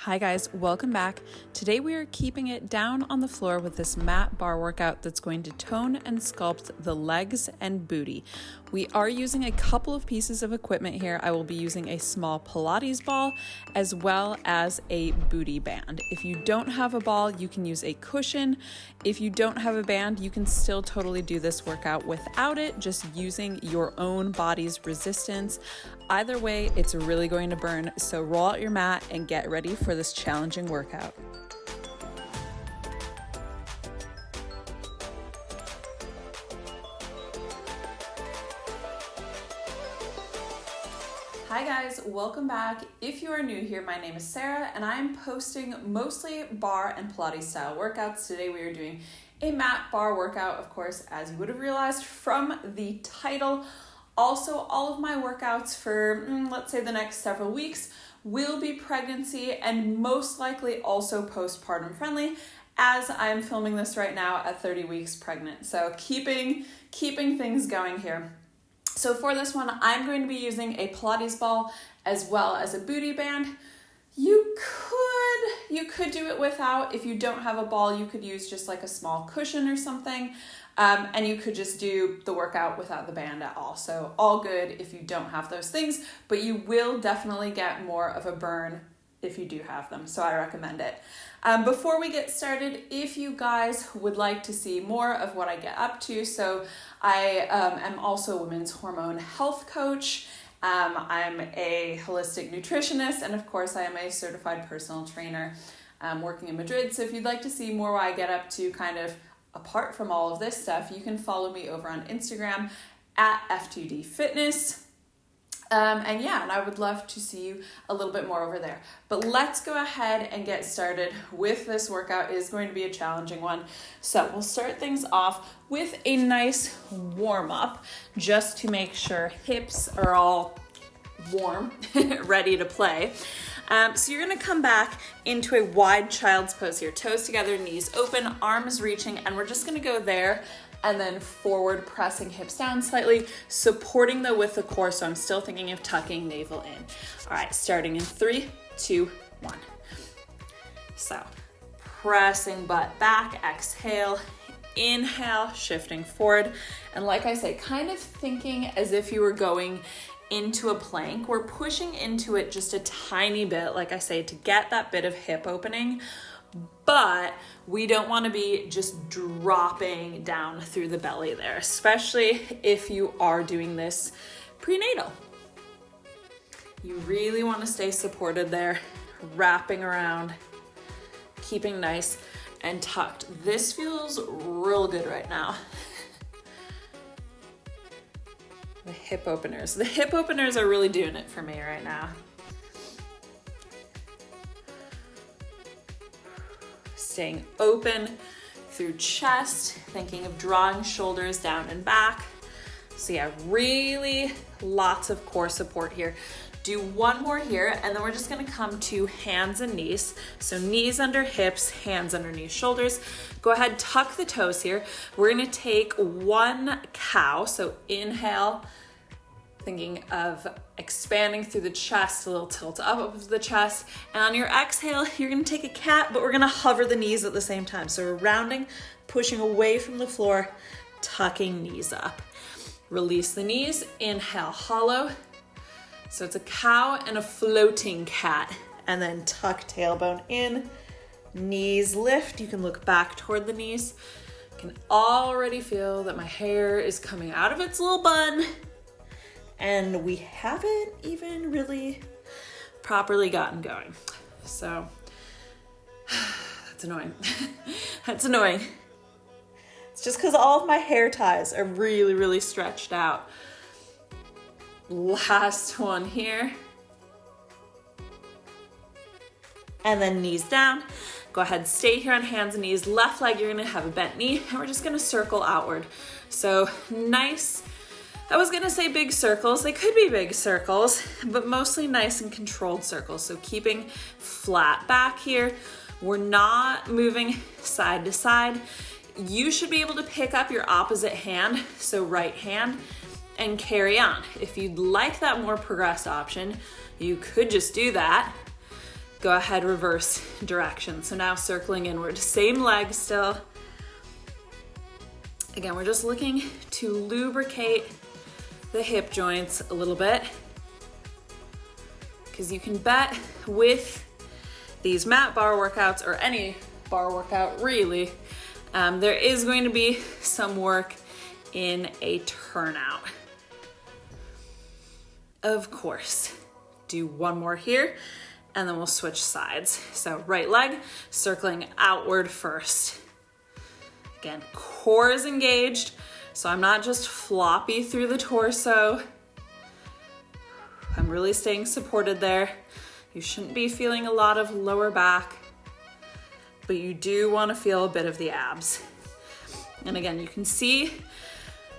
Hi guys, welcome back. Today we are keeping it down on the floor with this mat bar workout that's going to tone and sculpt the legs and booty. We are using a couple of pieces of equipment here. I will be using a small Pilates ball as well as a booty band. If you don't have a ball, you can use a cushion. If you don't have a band, you can still totally do this workout without it, just using your own body's resistance. Either way, it's really going to burn, so roll out your mat and get ready for this challenging workout. Hi guys, welcome back. If you are new here, my name is Sarah and I'm posting mostly bar and Pilates style workouts. Today we are doing a mat bar workout, of course, as you would have realized from the title. Also, all of my workouts for, let's say, the next several weeks will be pregnancy and most likely also postpartum friendly, as I'm filming this right now at 30 weeks pregnant. So keeping things going here. So for this one, I'm going to be using a Pilates ball as well as a booty band. You could do it without. If you don't have a ball, you could use just like a small cushion or something. And you could just do the workout without the band at all. So all good if you don't have those things, but you will definitely get more of a burn if you do have them. So I recommend it. Before we get started, if you guys would like to see more of what I get up to, so I am also a women's hormone health coach. I'm a holistic nutritionist, and of course I am a certified personal trainer working in Madrid. So if you'd like to see more what I get up to kind of apart from all of this stuff, you can follow me over on Instagram at F2D Fitness. And I would love to see you a little bit more over there. But let's go ahead and get started with this workout. It is going to be a challenging one. So we'll start things off with a nice warm up just to make sure hips are all warm, ready to play. So you're gonna come back into a wide child's pose here. Toes together, knees open, arms reaching, and we're just gonna go there and then forward, pressing hips down slightly, supporting the width of core, so I'm still thinking of tucking navel in. All right, starting in 3, 2, 1. So pressing butt back, exhale, inhale, shifting forward. And like I say, kind of thinking as if you were going into a plank. We're pushing into it just a tiny bit, like I say, to get that bit of hip opening, but we don't want to be just dropping down through the belly there, especially if you are doing this prenatal. You really want to stay supported there, wrapping around, keeping nice and tucked. This feels real good right now. The hip openers. The hip openers are really doing it for me right now. Staying open through chest, thinking of drawing shoulders down and back. So yeah, really lots of core support here. Do one more here, and then we're just gonna come to hands and knees. So knees under hips, hands underneath shoulders. Go ahead, tuck the toes here. We're gonna take one cow, so inhale, thinking of expanding through the chest, a little tilt up of the chest. And on your exhale, you're gonna take a cat, but we're gonna hover the knees at the same time. So we're rounding, pushing away from the floor, tucking knees up. Release the knees, inhale, hollow. So it's a cow and a floating cat. And then tuck tailbone in, knees lift. You can look back toward the knees. I can already feel that my hair is coming out of its little bun. And we haven't even really properly gotten going. So that's annoying. That's annoying. It's just because all of my hair ties are really, really stretched out. Last one here. And then knees down. Go ahead, stay here on hands and knees. Left leg, you're gonna have a bent knee, and we're just gonna circle outward. So nice. I was gonna say big circles. They could be big circles, but mostly nice and controlled circles. So keeping flat back here. We're not moving side to side. You should be able to pick up your opposite hand, so right hand, and carry on. If you'd like that more progressed option, you could just do that. go ahead, reverse direction. So now circling inward, same leg still. Again, we're just looking to lubricate the hip joints a little bit, because you can bet with these mat bar workouts, or any bar workout really, there is going to be some work in a turnout. Of course, do one more here, and then we'll switch sides. So right leg, circling outward first. Again, core is engaged, so I'm not just floppy through the torso. I'm really staying supported there. You shouldn't be feeling a lot of lower back, but you do want to feel a bit of the abs. And again, you can see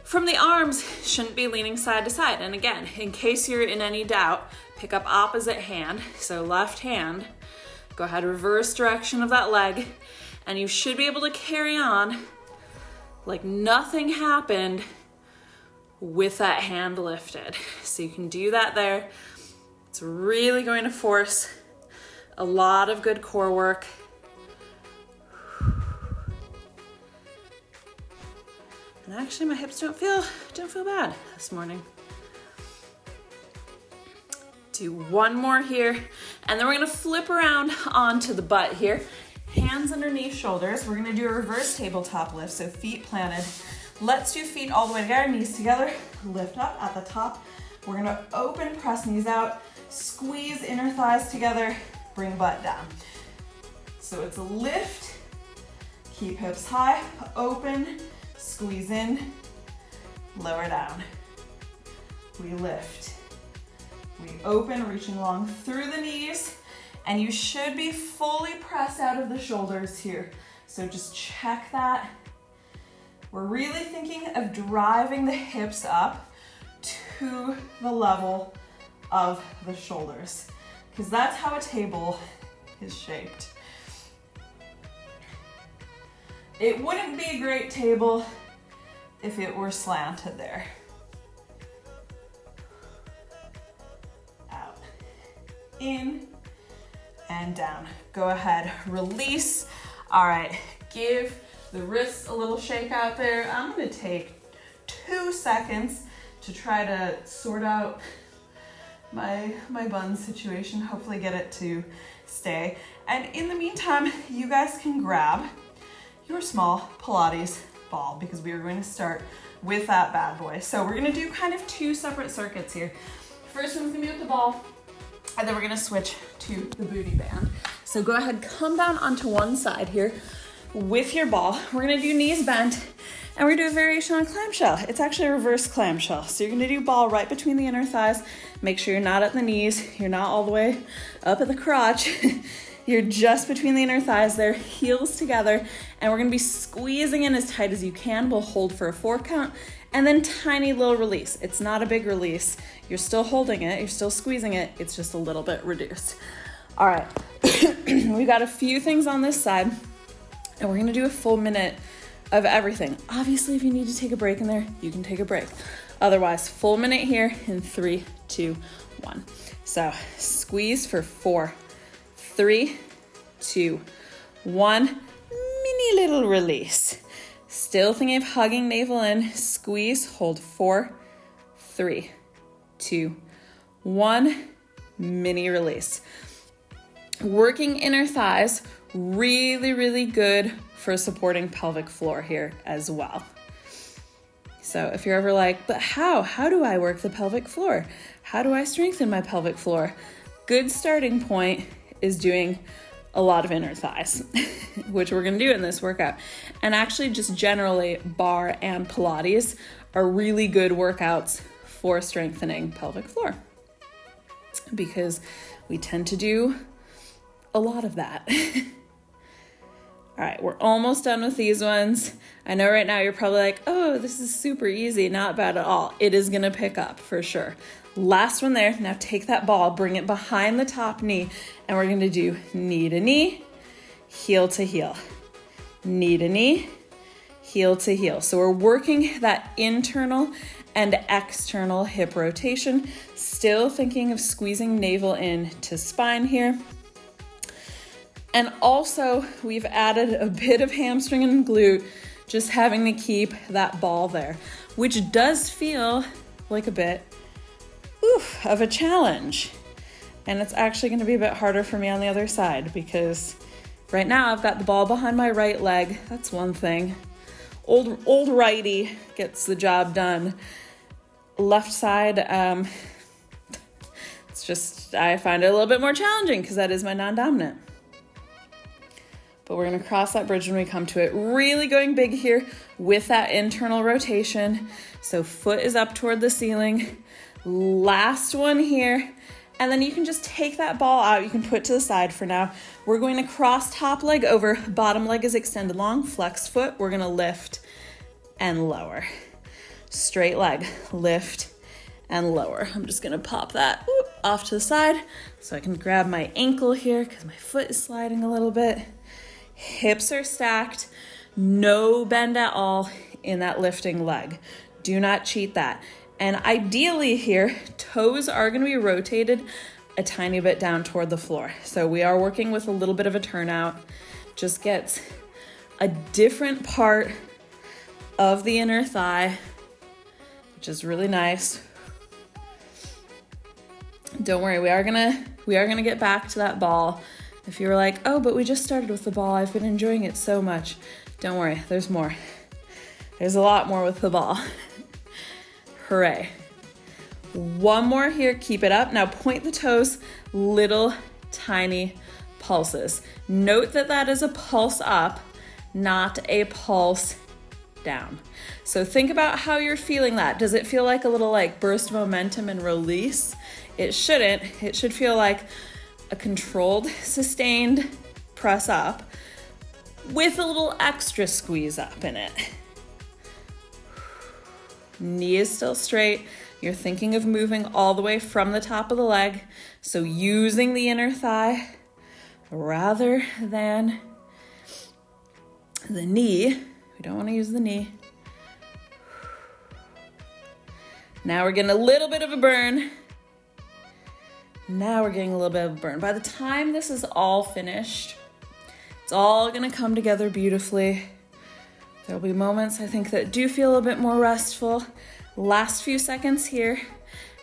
from the arms, shouldn't be leaning side to side. And again, in case you're in any doubt, pick up opposite hand. So left hand, go ahead, reverse direction of that leg, and you should be able to carry on like nothing happened with that hand lifted. So you can do that there. It's really going to force a lot of good core work. And actually my hips don't feel bad this morning. Do one more here, and then we're gonna flip around onto the butt here. Hands underneath shoulders. We're gonna do a reverse tabletop lift, so feet planted. Let's do feet all the way together, knees together, lift up at the top. We're gonna open, press knees out, squeeze inner thighs together, bring butt down. So it's a lift, keep hips high, open, squeeze in, lower down. We lift. We open, reaching long through the knees, and you should be fully pressed out of the shoulders here. So just check that. We're really thinking of driving the hips up to the level of the shoulders, because that's how a table is shaped. It wouldn't be a great table if it were slanted there. Out, in, and down. Go ahead, release. All right, give the wrists a little shake out there. I'm gonna take 2 seconds to try to sort out my bun situation, hopefully get it to stay. And in the meantime, you guys can grab your small Pilates ball, because we are going to start with that bad boy. So we're gonna do kind of 2 separate circuits here. First one's gonna be with the ball, and then we're gonna switch to the booty band. So go ahead, come down onto one side here with your ball. We're gonna do knees bent, and we're gonna do a variation on clamshell. It's actually a reverse clamshell. So you're gonna do ball right between the inner thighs. Make sure you're not at the knees, you're not all the way up at the crotch. You're just between the inner thighs there, heels together, and we're gonna be squeezing in as tight as you can. We'll hold for a 4 count, and then tiny little release. It's not a big release. You're still holding it, you're still squeezing it, it's just a little bit reduced. All right, we got a few things on this side, and we're gonna do a full minute of everything. Obviously, if you need to take a break in there, you can take a break. Otherwise, full minute here in 3, 2, 1. So squeeze for 4, 3, 2, 1, mini little release. Still thinking of hugging navel in, squeeze, hold 4, 3, 2, 1, mini release. Working inner thighs, really, really good for supporting pelvic floor here as well. So if you're ever like, but how do I work the pelvic floor? How do I strengthen my pelvic floor? Good starting point is doing a lot of inner thighs, which we're gonna do in this workout. And actually just generally bar and Pilates are really good workouts for strengthening pelvic floor, because we tend to do a lot of that. All right, we're almost done with these ones. I know right now you're probably like, oh, this is super easy, not bad at all. It is gonna pick up for sure. Last one there. Now take that ball, bring it behind the top knee, and we're gonna do knee to knee, heel to heel. Knee to knee, heel to heel. So we're working that internal and external hip rotation, still thinking of squeezing navel in to spine here. And also we've added a bit of hamstring and glute, just having to keep that ball there, which does feel like a bit of a challenge. And it's actually going to be a bit harder for me on the other side because right now I've got the ball behind my right leg. That's one thing. Old righty gets the job done. Left side, it's just, I find it a little bit more challenging because that is my non-dominant. But we're gonna cross that bridge when we come to it. Really going big here with that internal rotation. So foot is up toward the ceiling. Last one here. And then you can just take that ball out. You can put it to the side for now. We're going to cross top leg over. Bottom leg is extended long. Flex foot. We're gonna lift and lower. Straight leg, lift and lower. I'm just gonna pop that off to the side so I can grab my ankle here because my foot is sliding a little bit. Hips are stacked, no bend at all in that lifting leg. Do not cheat that. And ideally here, toes are gonna be rotated a tiny bit down toward the floor. So we are working with a little bit of a turnout. Just gets a different part of the inner thigh, which is really nice. Don't worry, we are gonna get back to that ball. If you were like, oh, but we just started with the ball, I've been enjoying it so much. Don't worry, there's more. There's a lot more with the ball. Hooray. One more here, keep it up. Now point the toes, little tiny pulses. Note that that is a pulse up, not a pulse down. So think about how you're feeling that. Does it feel like a little like burst of momentum and release? It shouldn't. It should feel like a controlled, sustained press up with a little extra squeeze up in it. Knee is still straight. You're thinking of moving all the way from the top of the leg. So using the inner thigh rather than the knee. We don't want to use the knee. Now we're getting a little bit of a burn. Now we're getting a little bit of a burn. By the time this is all finished, it's all gonna come together beautifully. There'll be moments I think that do feel a bit more restful. Last few seconds here,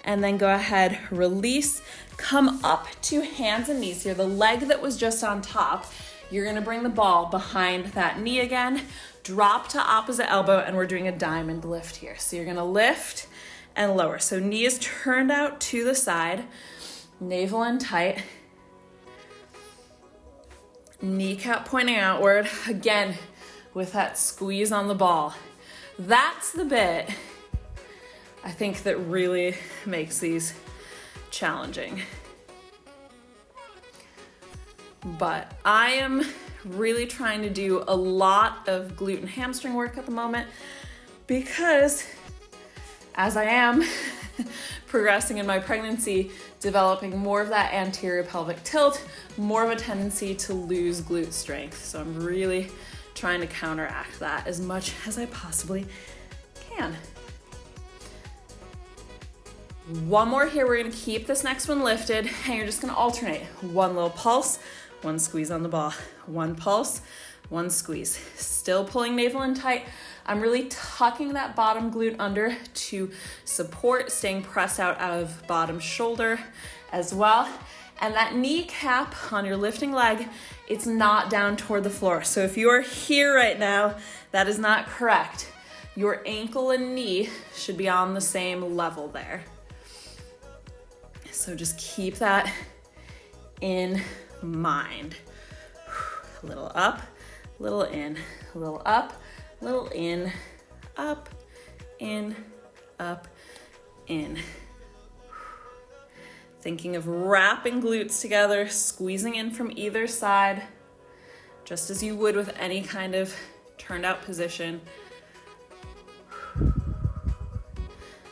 and then go ahead, release, come up to hands and knees here. The leg that was just on top, you're gonna bring the ball behind that knee again, drop to opposite elbow, and we're doing a diamond lift here. So you're gonna lift and lower. So knee is turned out to the side, navel in tight, kneecap pointing outward, again, with that squeeze on the ball. That's the bit I think that really makes these challenging. But I am really trying to do a lot of glute and hamstring work at the moment because as I am progressing in my pregnancy, developing more of that anterior pelvic tilt, more of a tendency to lose glute strength. So I'm really trying to counteract that as much as I possibly can. One more here, we're gonna keep this next one lifted and you're just gonna alternate. One little pulse, one squeeze on the ball. One pulse, one squeeze. Still pulling navel in tight. I'm really tucking that bottom glute under to support, staying pressed out of bottom shoulder as well. And that kneecap on your lifting leg, it's not down toward the floor. So if you are here right now, that is not correct. Your ankle and knee should be on the same level there. So just keep that in mind. A little up, little in, a little up, little in, up, in, up, in. Thinking of wrapping glutes together, squeezing in from either side, just as you would with any kind of turned out position.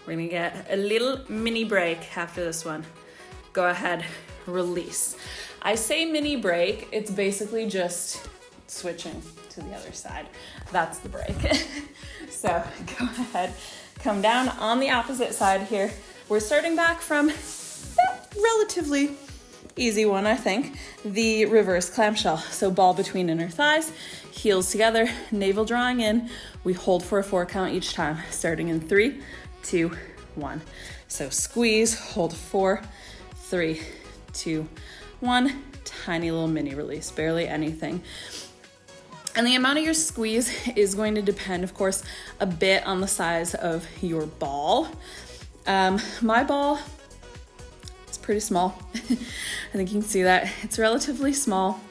We're gonna get a little mini break after this one. Go ahead, release. I say mini break, it's basically just switching to the other side. That's the break. So go ahead, come down on the opposite side here. We're starting back from relatively easy one, I think, the reverse clamshell. So ball between inner thighs, heels together, navel drawing in. We hold for a 4 count each time, starting in 3, 2, 1. So squeeze, hold 4, 3, 2, 1. Tiny little mini release, barely anything. And the amount of your squeeze is going to depend, of course, a bit on the size of your ball. My ball is pretty small. I think you can see that. It's relatively small.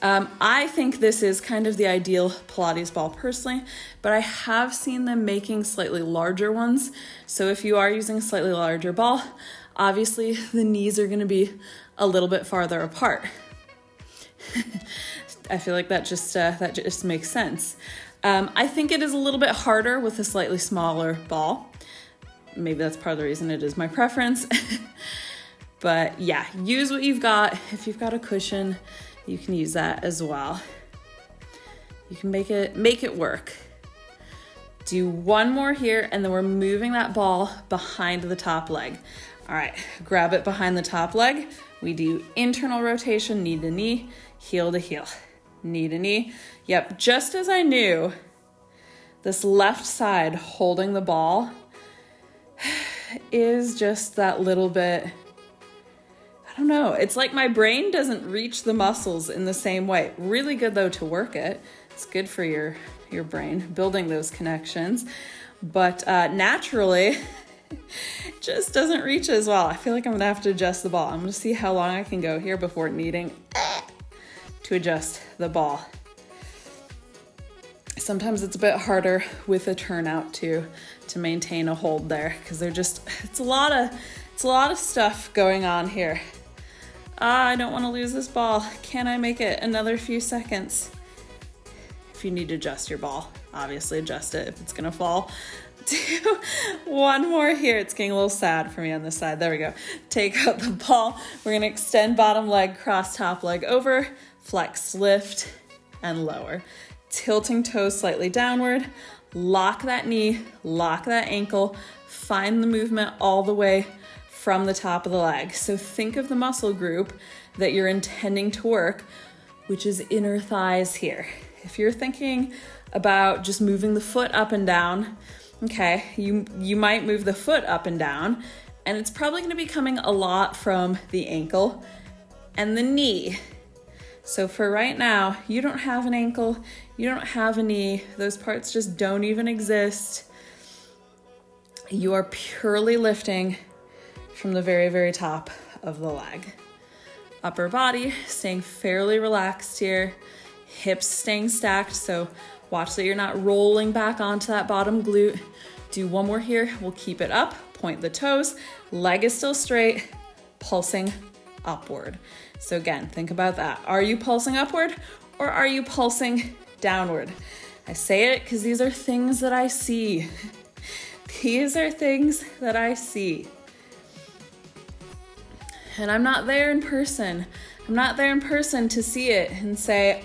I think this is kind of the ideal Pilates ball personally, but I have seen them making slightly larger ones. So if you are using a slightly larger ball, obviously the knees are going to be a little bit farther apart. I feel like that just makes sense. I think it is a little bit harder with a slightly smaller ball. Maybe that's part of the reason it is my preference. But yeah, use what you've got. If you've got a cushion, you can use that as well. You can make it work. Do one more here, and then we're moving that ball behind the top leg. All right, grab it behind the top leg. We do internal rotation, knee to knee, heel to heel, knee to knee. Yep, just as I knew, this left side holding the ball is just that little bit, I don't know. It's like my brain doesn't reach the muscles in the same way. Really good though to work it. It's good for your brain, building those connections. But naturally, it just doesn't reach as well. I feel like I'm gonna have to adjust the ball. I'm gonna see how long I can go here before needing to adjust the ball. Sometimes it's a bit harder with a turnout to maintain a hold there, because it's a lot of stuff going on here. I don't want to lose this ball. Can I make it another few seconds? If you need to adjust your ball, obviously adjust it if it's gonna fall. Do one more here. It's getting a little sad for me on this side. There we go. Take out the ball. We're gonna extend bottom leg, cross top leg over, flex, lift, and lower. Tilting toes slightly downward. Lock that knee, lock that ankle, find the movement all the way from the top of the leg. So think of the muscle group that you're intending to work, which is inner thighs here. If you're thinking about just moving the foot up and down, okay, you might move the foot up and down, and it's probably gonna be coming a lot from the ankle and the knee. So for right now, you don't have an ankle, you don't have a knee, those parts just don't even exist. You are purely lifting from the very, very top of the leg. Upper body staying fairly relaxed here, hips staying stacked, so watch that you're not rolling back onto that bottom glute. Do one more here, we'll keep it up, point the toes, leg is still straight, pulsing upward. So again, think about that. Are you pulsing upward or are you pulsing downward? I say it because these are things that I see. These are things that I see. And I'm not there in person. I'm not there in person to see it and say,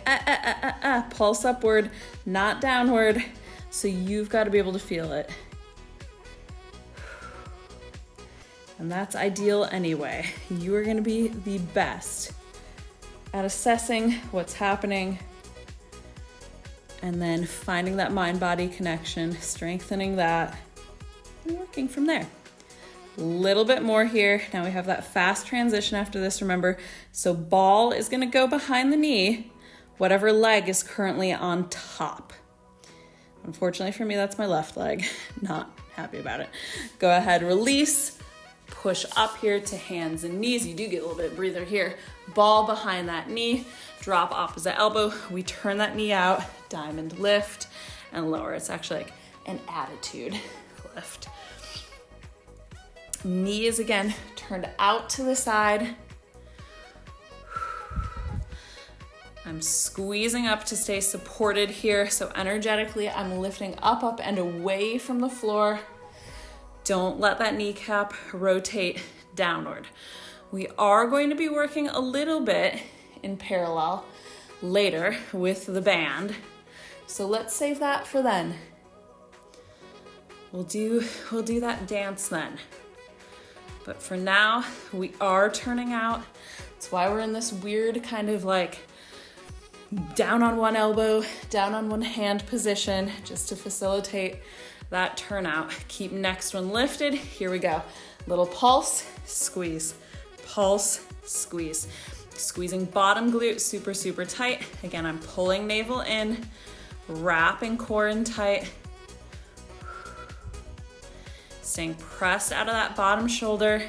pulse upward, not downward. So you've got to be able to feel it. And that's ideal anyway. You are going to be the best at assessing what's happening and then finding that mind-body connection, strengthening that, and working from there. A little bit more here. Now we have that fast transition after this, remember. So ball is going to go behind the knee, whatever leg is currently on top. Unfortunately for me, that's my left leg. Not happy about it. Go ahead, release. Push up here to hands and knees. You do get a little bit of breather here. Ball behind that knee, drop opposite elbow. We turn that knee out, diamond lift and lower. It's actually like an attitude lift. Knee is again turned out to the side. I'm squeezing up to stay supported here. So energetically, I'm lifting up and away from the floor. Don't let that kneecap rotate downward. We are going to be working a little bit in parallel later with the band. So let's save that for then. We'll do that dance then. But for now, we are turning out That's why we're in this weird kind of like down on one elbow, down on one hand position, just to facilitate that turnout. Keep next one lifted. Here we go. Little pulse, squeeze, pulse, squeeze. Squeezing bottom glute super, super tight. Again, I'm pulling navel in, wrapping core in tight. Staying pressed out of that bottom shoulder.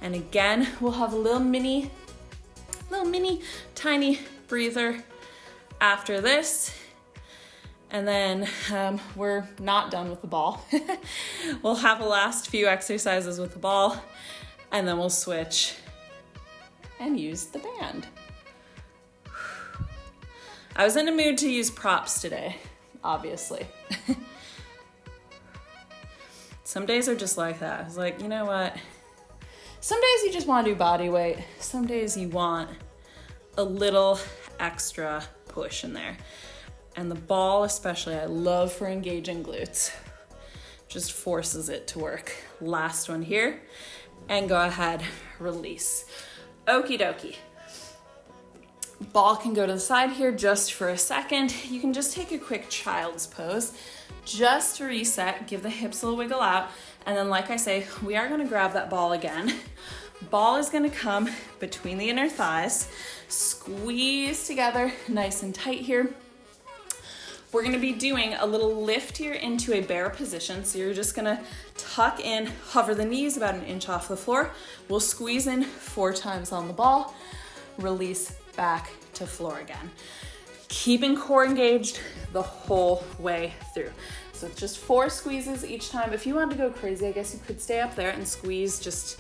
And again, we'll have a little mini, tiny breather after this. And then we're not done with the ball. We'll have the last few exercises with the ball, and then we'll switch and use the band. I was in a mood to use props today, obviously. Some days are just like that. I was like, you know what? Some days you just want to do body weight. Some days you want a little extra push in there. And the ball especially, I love for engaging glutes. Just forces it to work. Last one here. And go ahead, release. Okie dokie. Ball can go to the side here just for a second. You can just take a quick child's pose just to reset, give the hips a little wiggle out. And then like I say, we are gonna grab that ball again. Ball is gonna come between the inner thighs, squeeze together nice and tight here. We're gonna be doing a little lift here into a bear position. So you're just gonna tuck in, hover the knees about 1 inch off the floor. We'll squeeze in 4 times on the ball, release back to floor again. Keeping core engaged the whole way through. So it's just 4 squeezes each time. If you wanted to go crazy, I guess you could stay up there and squeeze just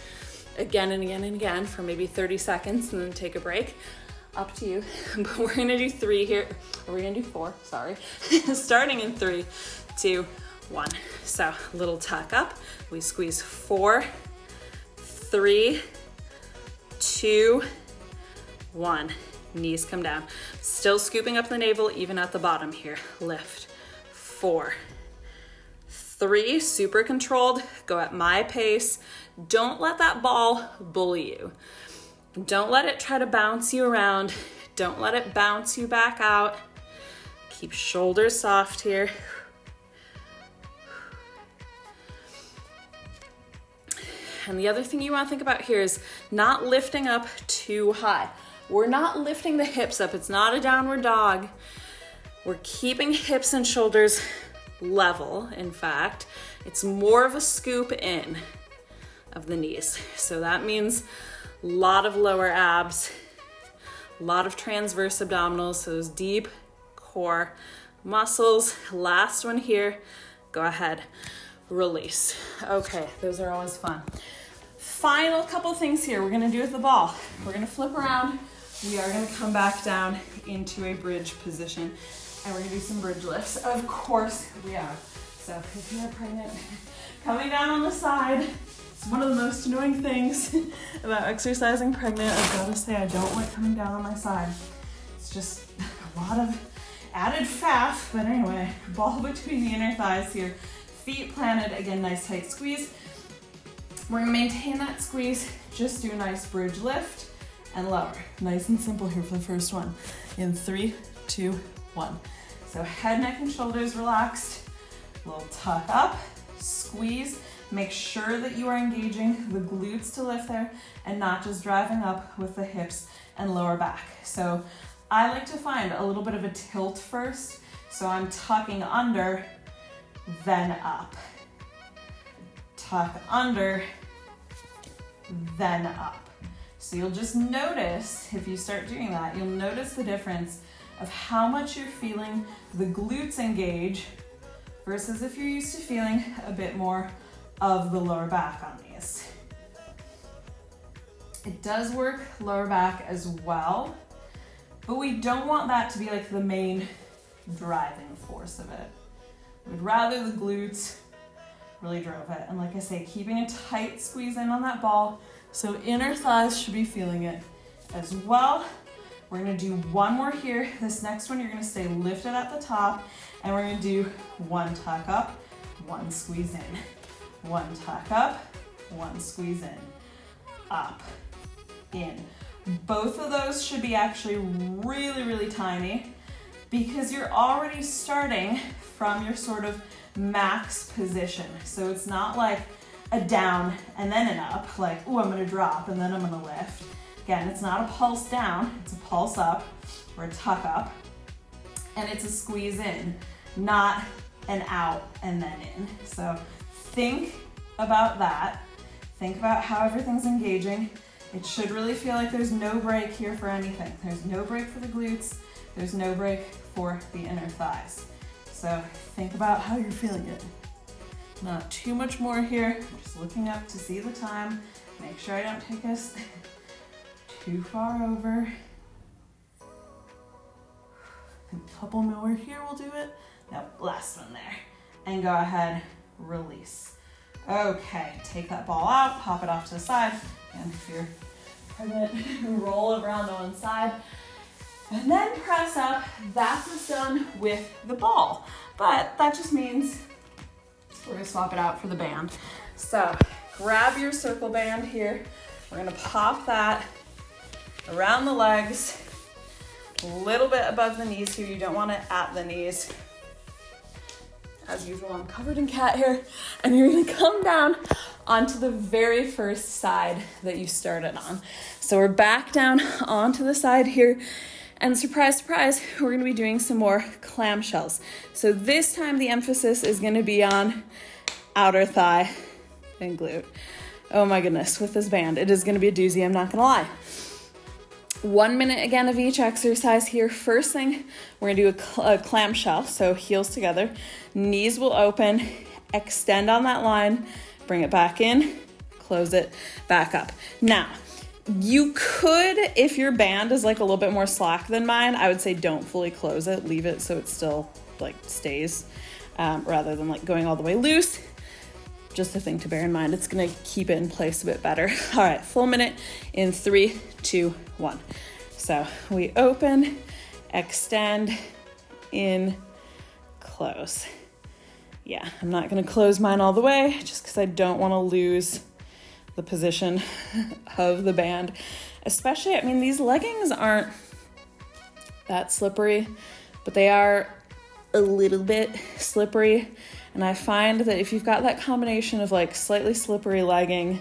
again and again and again for maybe 30 seconds and then take a break. Up to you. But we're gonna do 3 here. Or we're gonna do 4, sorry. Starting in 3, 2, 1. So little tuck up. We squeeze 4, 3, 2, 1. Knees come down. Still scooping up the navel even at the bottom here. Lift. 4, 3, super controlled. Go at my pace. Don't let that ball bully you. Don't let it try to bounce you around. Don't let it bounce you back out. Keep shoulders soft here. And the other thing you want to think about here is not lifting up too high. We're not lifting the hips up. It's not a downward dog. We're keeping hips and shoulders level. In fact, it's more of a scoop in of the knees. So that means a lot of lower abs, a lot of transverse abdominals, so those deep core muscles. Last one here. Go ahead, release. Okay, those are always fun. Final couple things here we're gonna do with the ball. We're gonna flip around. We are gonna come back down into a bridge position, and we're gonna do some bridge lifts. Of course we are. So if you're pregnant, coming down on the side, it's one of the most annoying things about exercising pregnant. I've gotta say, I don't like coming down on my side. It's just a lot of added faff, but anyway, ball between the inner thighs here. Feet planted, again, nice tight squeeze. We're gonna maintain that squeeze, just do a nice bridge lift and lower. Nice and simple here for the first one. In 3, 2, 1. So head, neck, and shoulders relaxed. Little tuck up, squeeze. Make sure that you are engaging the glutes to lift there and not just driving up with the hips and lower back. So I like to find a little bit of a tilt first. So I'm tucking under, then up. Tuck under, then up. So you'll just notice, if you start doing that, you'll notice the difference of how much you're feeling the glutes engage versus if you're used to feeling a bit more of the lower back on these. It does work lower back as well, but we don't want that to be like the main driving force of it. We'd rather the glutes really drove it. And like I say, keeping a tight squeeze in on that ball, so inner thighs should be feeling it as well. We're gonna do one more here. This next one, you're gonna stay lifted at the top, and we're gonna do 1 tuck up, 1 squeeze in. 1 tuck up, 1 squeeze in. Up, in. Both of those should be actually really, really tiny because you're already starting from your sort of max position. So it's not like a down and then an up, like, oh, I'm gonna drop and then I'm gonna lift. Again, it's not a pulse down, it's a pulse up or a tuck up. And it's a squeeze in, not an out and then in. So think about that. Think about how everything's engaging. It should really feel like there's no break here for anything. There's no break for the glutes. There's no break for the inner thighs. So think about how you're feeling it. Not too much more here. I'm just looking up to see the time. Make sure I don't take us too far over. A couple more here will do it. Now, last one there. And go ahead, release. Okay, take that ball out, pop it off to the side. And if you're pregnant, roll over on the one side. And then press up. That's what's done with the ball. But that just means we're gonna swap it out for the band. So grab your circle band here. We're gonna pop that around the legs, a little bit above the knees here. You don't want it at the knees. As usual, I'm covered in cat hair, and you're gonna come down onto the very first side that you started on. So we're back down onto the side here, and surprise, surprise, we're gonna be doing some more clamshells. So this time the emphasis is gonna be on outer thigh and glute. Oh my goodness, with this band, it is gonna be a doozy, I'm not gonna lie. 1 minute again of each exercise here. First thing, we're gonna do a clamshell, so heels together. Knees will open, extend on that line, bring it back in, close it back up. Now, you could, if your band is like a little bit more slack than mine, I would say don't fully close it, leave it so it still like stays, rather than like going all the way loose. Just a thing to bear in mind. It's gonna keep it in place a bit better. All right, full minute in 3, 2, 1. So we open, extend, in, close. Yeah, I'm not gonna close mine all the way just because I don't wanna lose the position of the band. Especially, I mean, these leggings aren't that slippery, but they are a little bit slippery. And I find that if you've got that combination of like slightly slippery legging,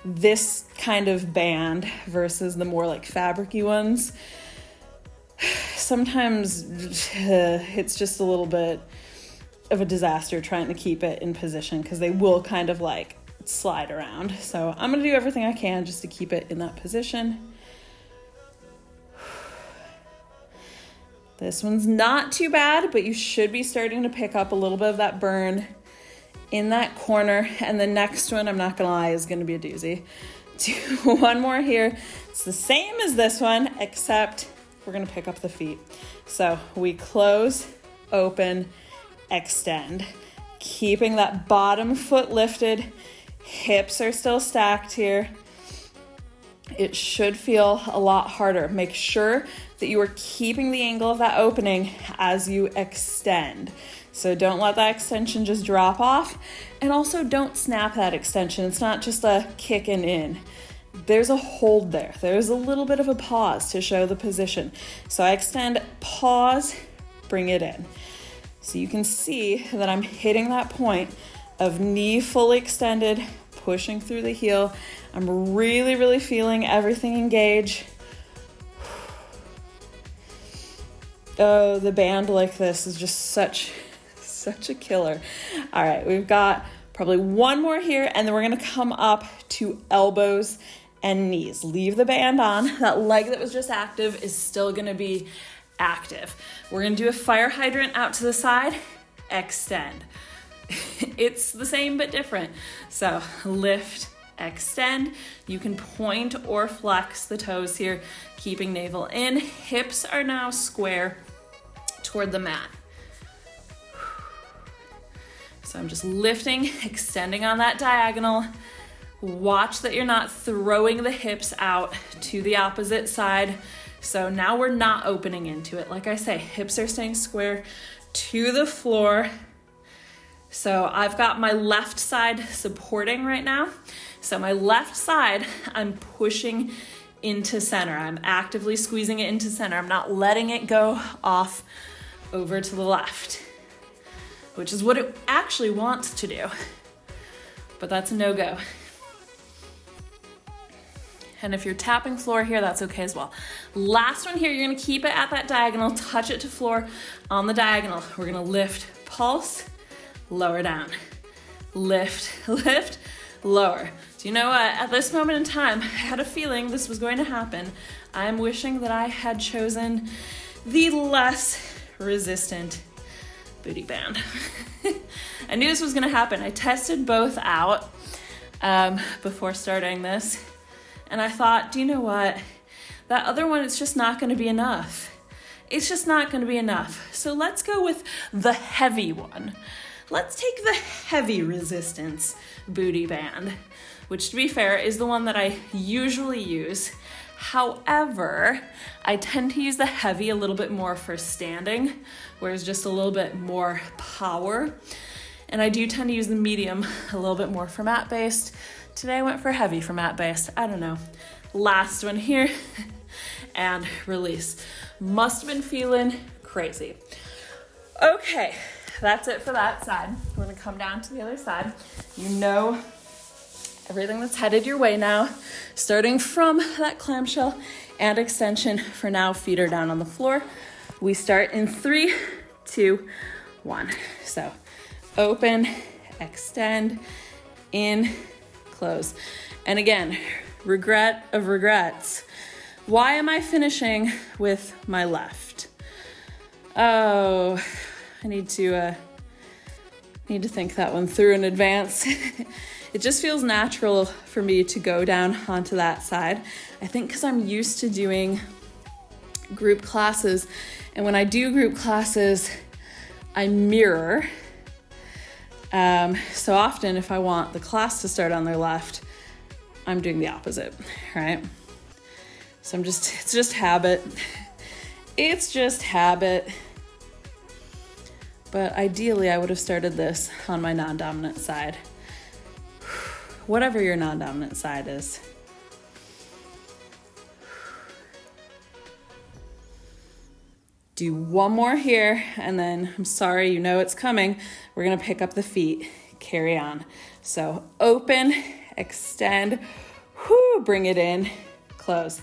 this kind of band versus the more like fabricy ones, sometimes it's just a little bit of a disaster trying to keep it in position because they will kind of like slide around. So I'm gonna do everything I can just to keep it in that position. This one's not too bad, but you should be starting to pick up a little bit of that burn in that corner. And the next one, I'm not gonna lie, is gonna be a doozy. Do one more here. It's the same as this one, except we're gonna pick up the feet. So we close, open, extend. Keeping that bottom foot lifted. Hips are still stacked here. It should feel a lot harder. Make sure that you are keeping the angle of that opening as you extend. So don't let that extension just drop off, and also don't snap that extension. It's not just a kick and in. There's a hold there. There's a little bit of a pause to show the position. So I extend, pause, bring it in. So you can see that I'm hitting that point of knee fully extended, pushing through the heel. I'm really, really feeling everything engage. Oh, the band like this is just such a killer. All right, we've got probably one more here, and then we're gonna come up to elbows and knees. Leave the band on. That leg that was just active is still gonna be active. We're gonna do a fire hydrant out to the side, extend. It's the same but different. So lift, extend. You can point or flex the toes here, keeping navel in. Hips are now square toward the mat. So I'm just lifting, extending on that diagonal. Watch that you're not throwing the hips out to the opposite side. So now we're not opening into it. Like I say, hips are staying square to the floor. So I've got my left side supporting right now. So my left side, I'm pushing into center. I'm actively squeezing it into center. I'm not letting it go off over to the left, which is what it actually wants to do. But that's a no-go. And if you're tapping floor here, that's okay as well. Last one here, you're gonna keep it at that diagonal, touch it to floor on the diagonal. We're gonna lift, pulse, lower down. Lift, lift, lower. Do you know what? At this moment in time, I had a feeling this was going to happen. I'm wishing that I had chosen the less resistant booty band. I knew this was gonna happen. I tested both out before starting this. And I thought, do you know what? That other one, it's just not gonna be enough. It's just not gonna be enough. So let's go with the heavy one. Let's take the heavy resistance booty band, which to be fair is the one that I usually use. However, I tend to use the heavy a little bit more for standing, whereas just a little bit more power. And I do tend to use the medium a little bit more for mat-based. Today I went for heavy for mat-based. I don't know. Last one here and release. Must have been feeling crazy. Okay, that's it for that side. We're gonna come down to the other side. You know everything that's headed your way now, starting from that clamshell and extension. For now, feet are down on the floor. We start in 3, 2, 1. So open, extend, in, close. And again, regret of regrets. Why am I finishing with my left? Oh, I need to think that one through in advance. It just feels natural for me to go down onto that side. I think because I'm used to doing group classes, and when I do group classes, I mirror. So often if I want the class to start on their left, I'm doing the opposite, right? So it's just habit. It's just habit. But ideally I would have started this on my non-dominant side. Whatever your non-dominant side is. Do one more here, and then I'm sorry, you know it's coming. We're gonna pick up the feet, carry on. So open, extend, bring it in, close.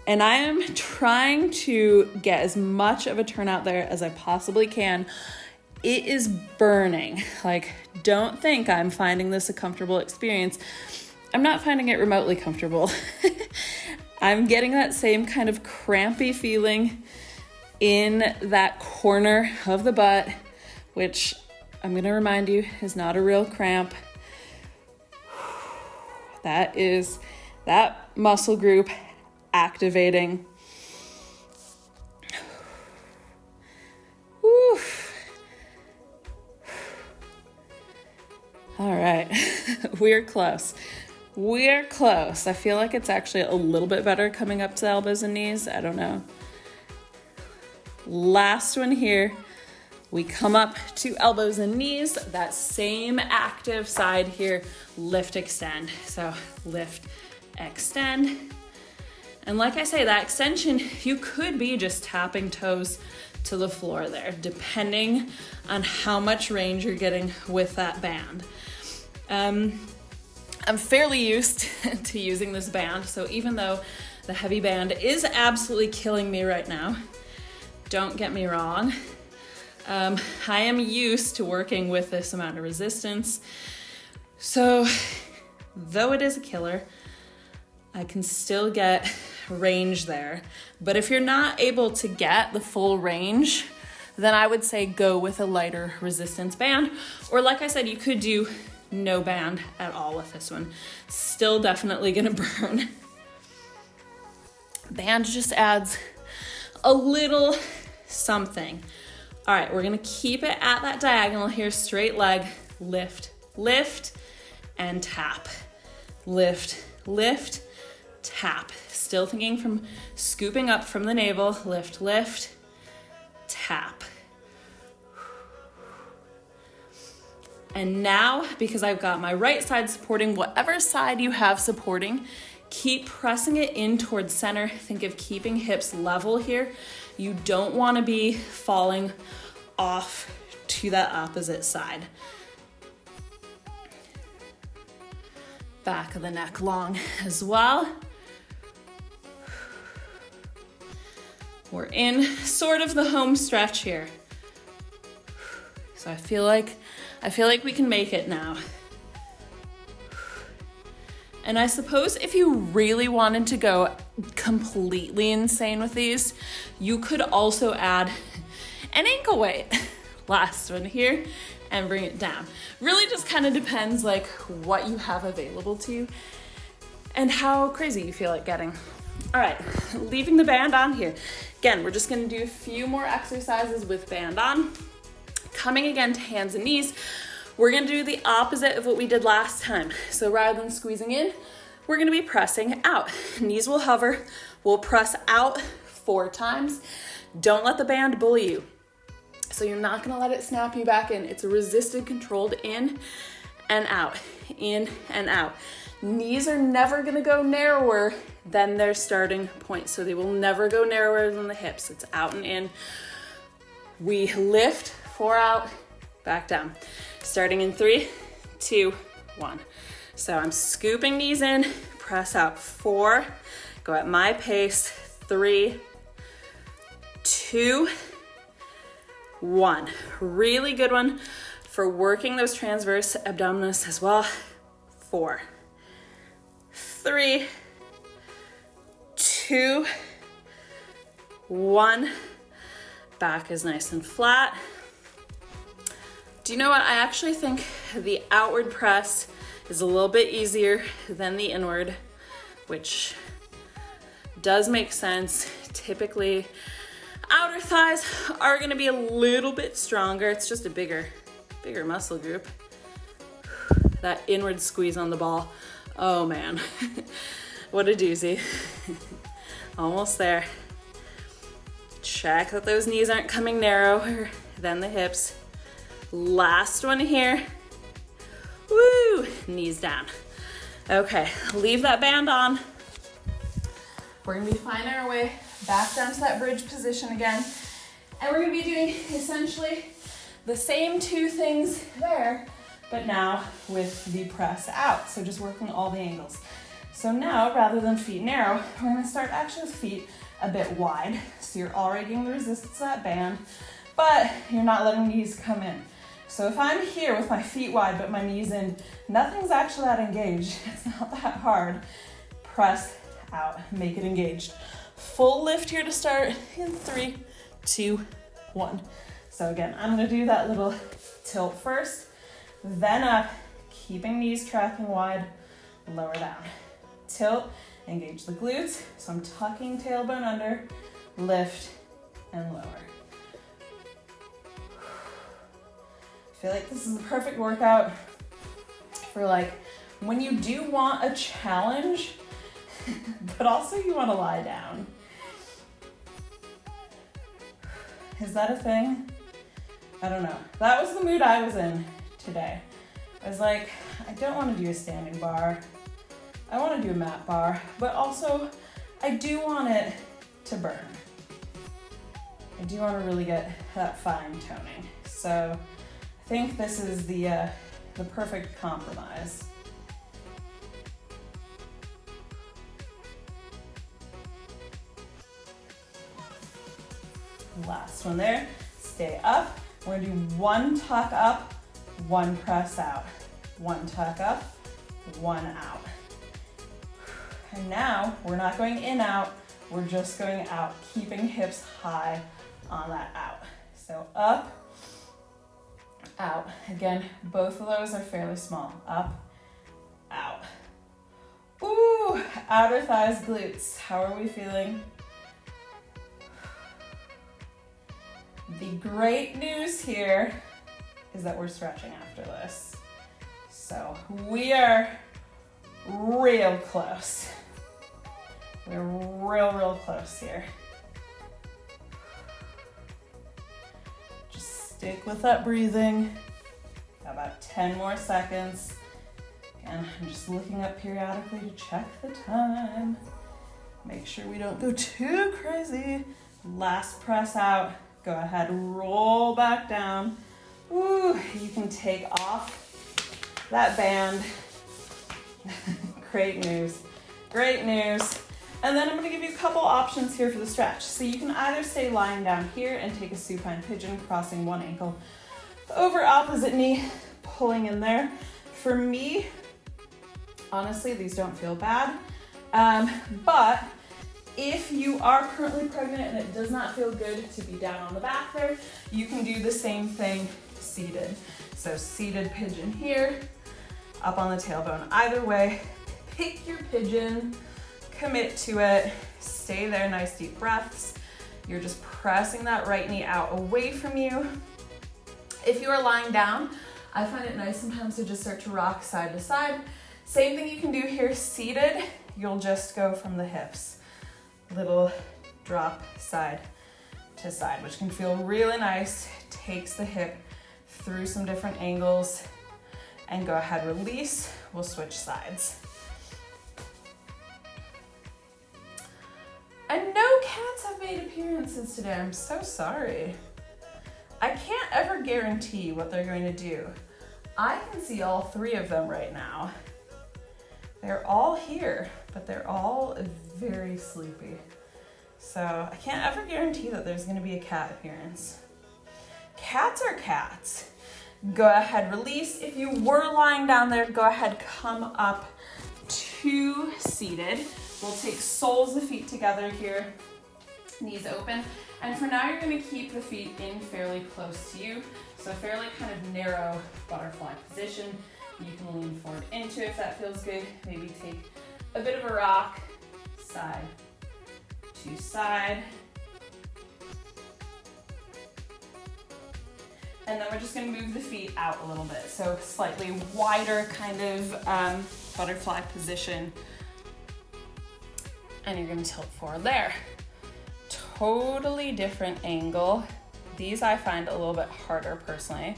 And I am trying to get as much of a turnout there as I possibly can. It is burning. Like, don't think I'm finding this a comfortable experience. I'm not finding it remotely comfortable. I'm getting that same kind of crampy feeling in that corner of the butt, which I'm gonna remind you is not a real cramp. That is that muscle group activating. Whew. All right, we're close. We're close. I feel like it's actually a little bit better coming up to the elbows and knees. I don't know. Last one here. We come up to elbows and knees, that same active side here, lift, extend. So lift, extend. And like I say, that extension, you could be just tapping toes to the floor there, depending on how much range you're getting with that band. I'm fairly used to using this band, so even though the heavy band is absolutely killing me right now, don't get me wrong, I am used to working with this amount of resistance. So though it is a killer, I can still get range there. But if you're not able to get the full range, then I would say go with a lighter resistance band. Or like I said, you could do no band at all with this one. Still definitely gonna burn. Band just adds a little something. All right, we're gonna keep it at that diagonal here, straight leg, lift, lift, and tap. Lift, lift, tap. Still thinking from scooping up from the navel, lift, lift, tap. And now, because I've got my right side supporting, whatever side you have supporting Keep pressing it in towards center. Think of keeping hips level here. You don't want to be falling off to that opposite side. Back of the neck long as well. We're in sort of the home stretch here. So I feel like we can make it now. And I suppose if you really wanted to go completely insane with these, you could also add an ankle weight. Last one here, and bring it down. Really just kind of depends like what you have available to you and how crazy you feel like getting. All right, leaving the band on here. Again, we're just gonna do a few more exercises with band on. Coming again to hands and knees, we're gonna do the opposite of what we did last time. So rather than squeezing in, we're gonna be pressing out. Knees will hover, we'll press out 4 times. Don't let the band bully you. So you're not gonna let it snap you back in. It's a resisted, controlled in and out, in and out. Knees are never gonna go narrower than their starting point. So they will never go narrower than the hips. It's out and in. We lift, 4 out, back down. Starting in 3, 2, 1. So I'm scooping knees in, press out 4, go at my pace, 3, 2, 1. Really good one for working those transverse abdominis as well. 4, 3, 2, 1. Back is nice and flat. Do you know what? I actually think the outward press is a little bit easier than the inward, which does make sense. Typically, outer thighs are gonna be a little bit stronger. It's just a bigger muscle group. That inward squeeze on the ball. Oh man, what a doozy. Almost there. Check that those knees aren't coming narrower than the hips. Last one here. Woo, knees down. Okay, leave that band on. We're gonna be finding our way back down to that bridge position again. And we're gonna be doing essentially the same 2 things there, but now with the press out. So just working all the angles. So now, rather than feet narrow, we're gonna start actually with feet a bit wide. So you're already getting the resistance to that band, but you're not letting knees come in. So if I'm here with my feet wide, but my knees in, nothing's actually that engaged. It's not that hard. Press out, make it engaged. Full lift here to start in 3, 2, 1. So again, I'm gonna do that little tilt first, then up, keeping knees tracking wide, lower down. Tilt, engage the glutes. So I'm tucking tailbone under, lift, and lower. I feel like this is a perfect workout for like when you do want a challenge, but also you want to lie down. Is that a thing? I don't know. That was the mood I was in today. I was like, I don't want to do a standing bar. I want to do a mat bar, but also I do want it to burn. I do want to really get that fine toning. So I think this is the perfect compromise. Last one there. Stay up. We're gonna do 1 tuck up, 1 press out. 1 tuck up, 1 out. And now we're not going in out, we're just going out, keeping hips high on that out. So up, out. Again, both of those are fairly small. Up, out. Ooh, outer thighs, glutes. How are we feeling? The great news here is that we're stretching after this. So we are real close. We're real close here. Just stick with that breathing. Got about 10 more seconds. And I'm just looking up periodically to check the time. Make sure we don't go too crazy. Last press out. Go ahead, roll back down. Woo, you can take off that band. Great news, great news. And then I'm gonna give you a couple options here for the stretch. So you can either stay lying down here and take a supine pigeon, crossing one ankle over opposite knee, pulling in there. For me, honestly, these don't feel bad. But if you are currently pregnant and it does not feel good to be down on the back there, you can do the same thing seated. So seated pigeon here, up on the tailbone. Either way, pick your pigeon, commit to it, stay there, nice deep breaths. You're just pressing that right knee out away from you. If you are lying down, I find it nice sometimes to just start to rock side to side. Same thing you can do here seated. You'll just go from the hips. Little drop side to side, which can feel really nice. Takes the hip through some different angles. And go ahead, release. We'll switch sides. And no cats have made appearances today. I'm so sorry. I can't ever guarantee what they're going to do. I can see all three of them right now. They're all here, but they're all very sleepy. So I can't ever guarantee that there's gonna be a cat appearance. Cats are cats. Go ahead, release. If you were lying down there, go ahead, come up to seated. We'll take soles of the feet together here, knees open. And for now, you're gonna keep the feet in fairly close to you. So fairly kind of narrow butterfly position. You can lean forward into it if that feels good. Maybe take a bit of a rock, side to side. And then we're just gonna move the feet out a little bit. So slightly wider kind of butterfly position. And you're gonna tilt forward there. Totally different angle. These I find a little bit harder personally,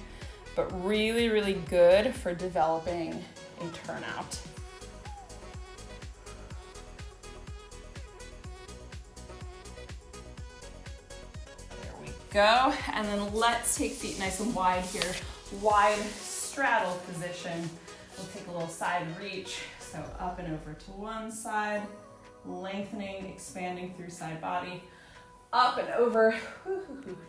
but really, really good for developing a turnout. There we go. And then let's take feet nice and wide here. Wide straddle position. We'll take a little side reach. So up and over to one side, lengthening, expanding through side body. Up and over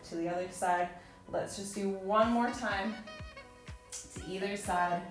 to the other side. Let's just do one more time to either side.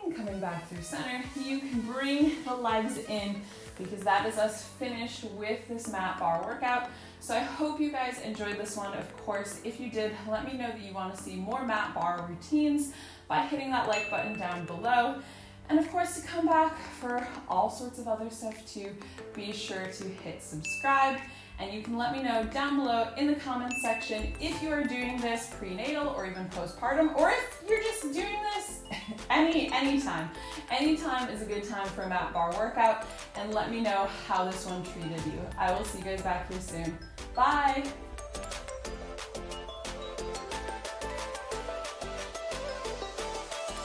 And coming back through center, you can bring the legs in because that is us finished with this mat bar workout. So I hope you guys enjoyed this one. Of course, if you did, let me know that you want to see more mat bar routines by hitting that like button down below. And of course, to come back for all sorts of other stuff too, be sure to hit subscribe. And you can let me know down below in the comments section if you are doing this prenatal or even postpartum, or if you're just doing this anytime. Anytime is a good time for a mat bar workout, and let me know how this one treated you. I will see you guys back here soon. Bye.